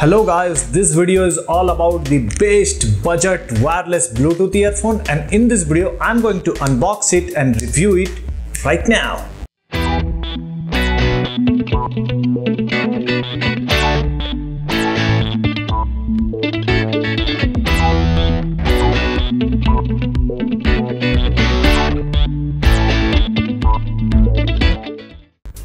Hello guys, this video is all about the best budget wireless Bluetooth earphone, and in this video I'm going to unbox it and review it right now.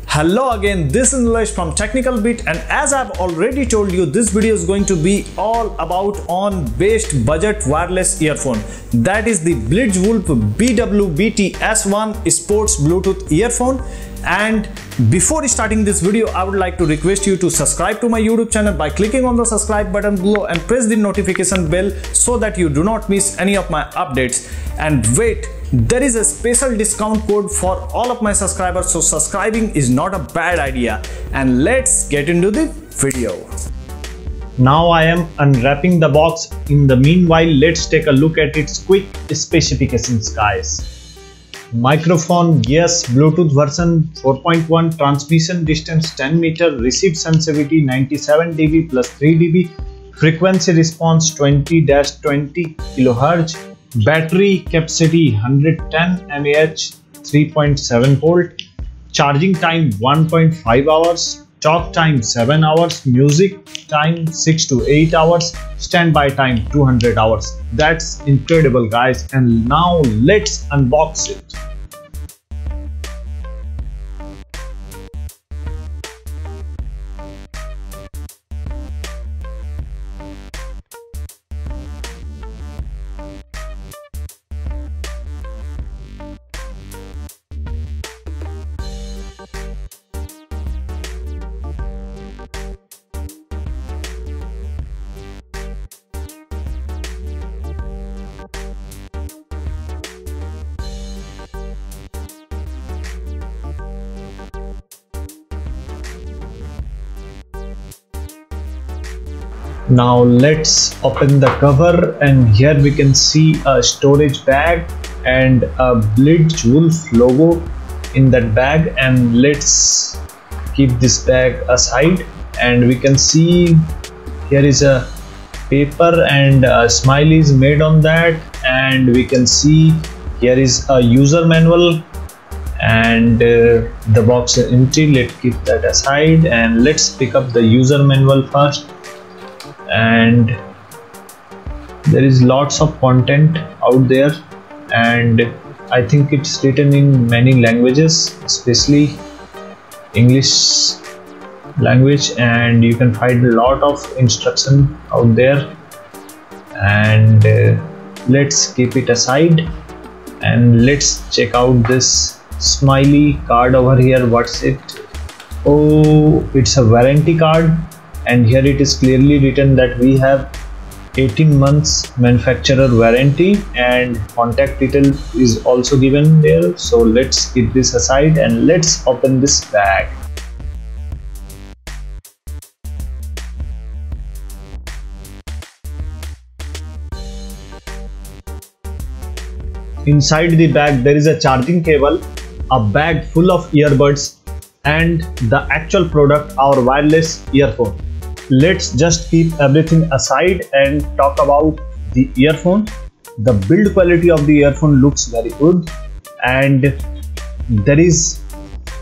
Hello again, this is Nilesh from Technical Bit, and as I've already told you, this video is going to be all about on best budget wireless earphone. That is the Blitzwolf BTS1 Sports Bluetooth Earphone. And before starting this video, I would like to request you to subscribe to my YouTube channel by clicking on the subscribe button below and press the notification bell so that you do not miss any of my updates. And wait, there is a special discount code for all of my subscribers, so subscribing is not a bad idea. And let's get into the video. Now I am unwrapping the box. In the meanwhile, let's take a look at its quick specifications, guys. Microphone, yes, Bluetooth version 4.1, transmission distance 10 meter, receive sensitivity 97 dB plus 3 dB, frequency response 20-20 kHz, battery capacity 110 mAh, 3.7 volt, charging time 1.5 hours, talk time 7 hours, music time 6 to 8 hours, standby time 200 hours. That's incredible, guys. And now let's unbox it. Now let's open the cover, and here we can see a storage bag and a Blitzwolf logo in that bag. And let's keep this bag aside, and we can see here is a paper and a smiley is made on that, and we can see here is a user manual, and the box is empty. Let's keep that aside and let's pick up the user manual first. And there is lots of content out there, and I think it's written in many languages, especially English language, and you can find a lot of instruction out there. And let's keep it aside and let's check out this smiley card over here. What's it? Oh, it's a warranty card. And here it is clearly written that we have 18 months manufacturer warranty, and contact detail is also given there. So let's keep this aside and let's open this bag. Inside the bag there is a charging cable, a bag full of earbuds, and the actual product, our wireless earphone. Let's just keep everything aside and talk about the earphone. The build quality of the earphone looks very good, and there is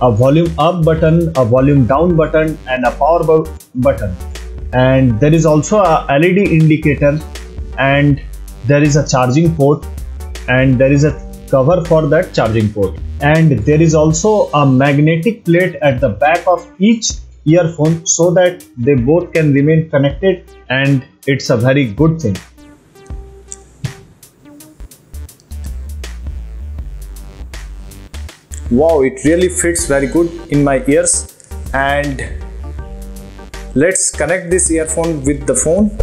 a volume up button, a volume down button, and a power button. And there is also a LED indicator, and there is a charging port, and there is a cover for that charging port. And there is also a magnetic plate at the back of each earphone so that they both can remain connected, and it's a very good thing. Wow, it really fits very good in my ears. And let's connect this earphone with the phone.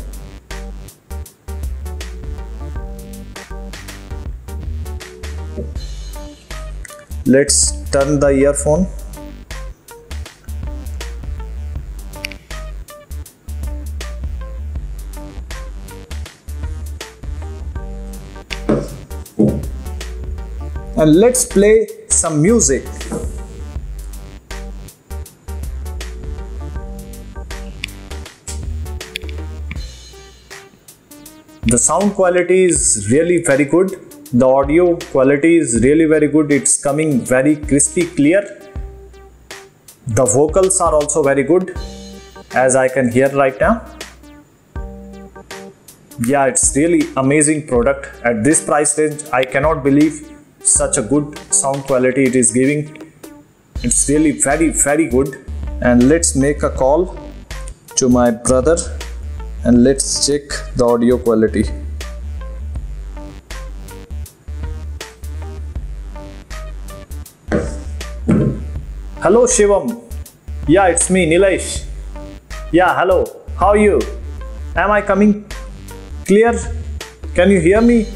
Let's turn the earphone. And let's play some music. The sound quality is really very good. The audio quality is really very good. It's coming very crispy clear. The vocals are also very good, as I can hear right now. Yeah, it's really amazing product. At this price range, I cannot believe such a good sound quality it is giving. It's really very good. And let's make a call to my brother and let's check the audio quality. Hello Shivam. Yeah, it's me, Nilesh. Yeah, hello. How are you? Am I coming clear? Can you hear me?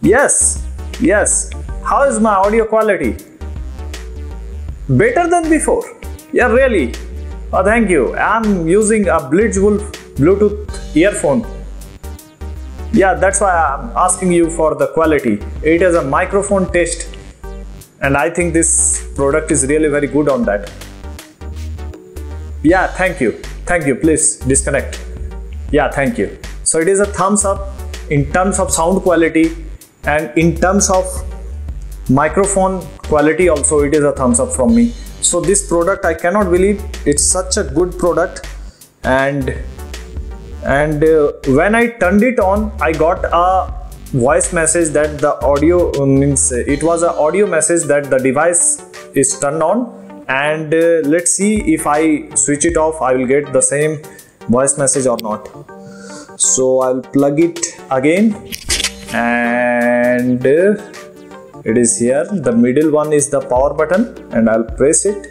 Yes. How is my audio quality? Better than before? Yeah, really? Oh, thank you. I'm using a Blitzwolf Bluetooth earphone. Yeah, that's why I'm asking you for the quality. It is a microphone test, and I think this product is really very good on that. Yeah, thank you. Please disconnect. Yeah, thank you. So it is a thumbs up in terms of sound quality, and in terms of microphone quality also it is a thumbs up from me. So this product, I cannot believe it's such a good product. And when I turned it on, I got a voice message that the audio it was an audio message that the device is turned on. And let's see if I switch it off, I will get the same voice message or not. So I'll plug it again, and it is here. The middle one is the power button, and I'll press it.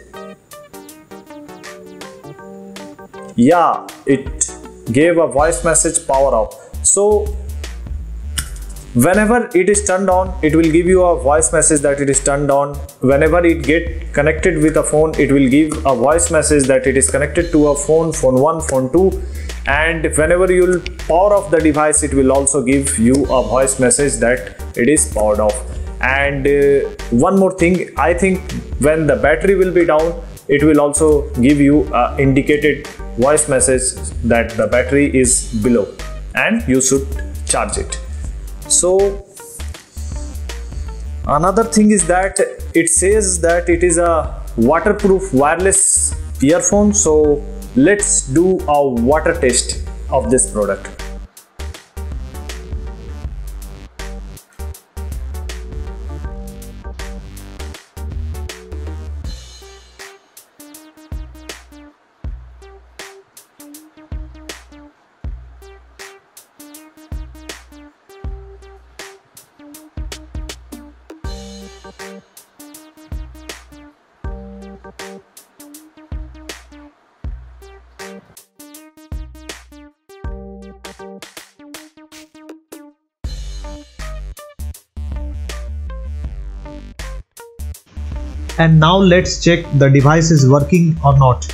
Yeah, it gave a voice message power off. So whenever it is turned on, it will give you a voice message that it is turned on. Whenever it get connected with a phone, it will give a voice message that it is connected to a phone 1, phone 2. And whenever you will power off the device, it will also give you a voice message that it is powered off. And one more thing, I think when the battery will be down, it will also give you a indicated voice message that the battery is below and you should charge it. So another thing is that it says that it is a waterproof wireless earphone. So let's do a water test of this product. And now let's check the device is working or not.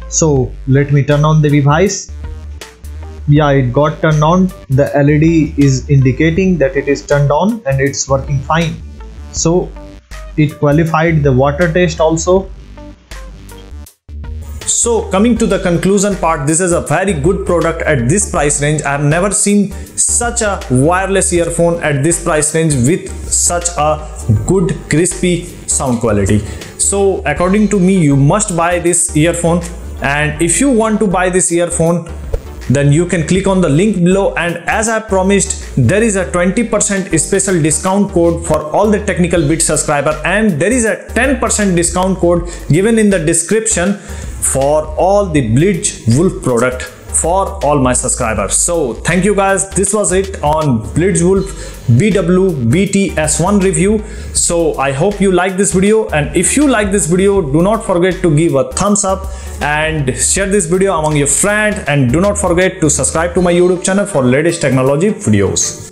So let me turn on the device. Yeah, it got turned on. The LED is indicating that it is turned on and it's working fine. So it qualified the water test also. So coming to the conclusion part, this is a very good product at this price range. I have never seen such a wireless earphone at this price range with such a good crispy sound quality. So according to me, you must buy this earphone, and if you want to buy this earphone, then you can click on the link below, and as I promised, there is a 20% special discount code for all the Technical Bit subscriber, and there is a 10% discount code given in the description for all the Blitzwolf product for all my subscribers. So thank you guys, this was it on Blitzwolf BTS1 review. So I hope you like this video, and if you like this video, do not forget to give a thumbs up and share this video among your friends, and do not forget to subscribe to my YouTube channel for latest technology videos.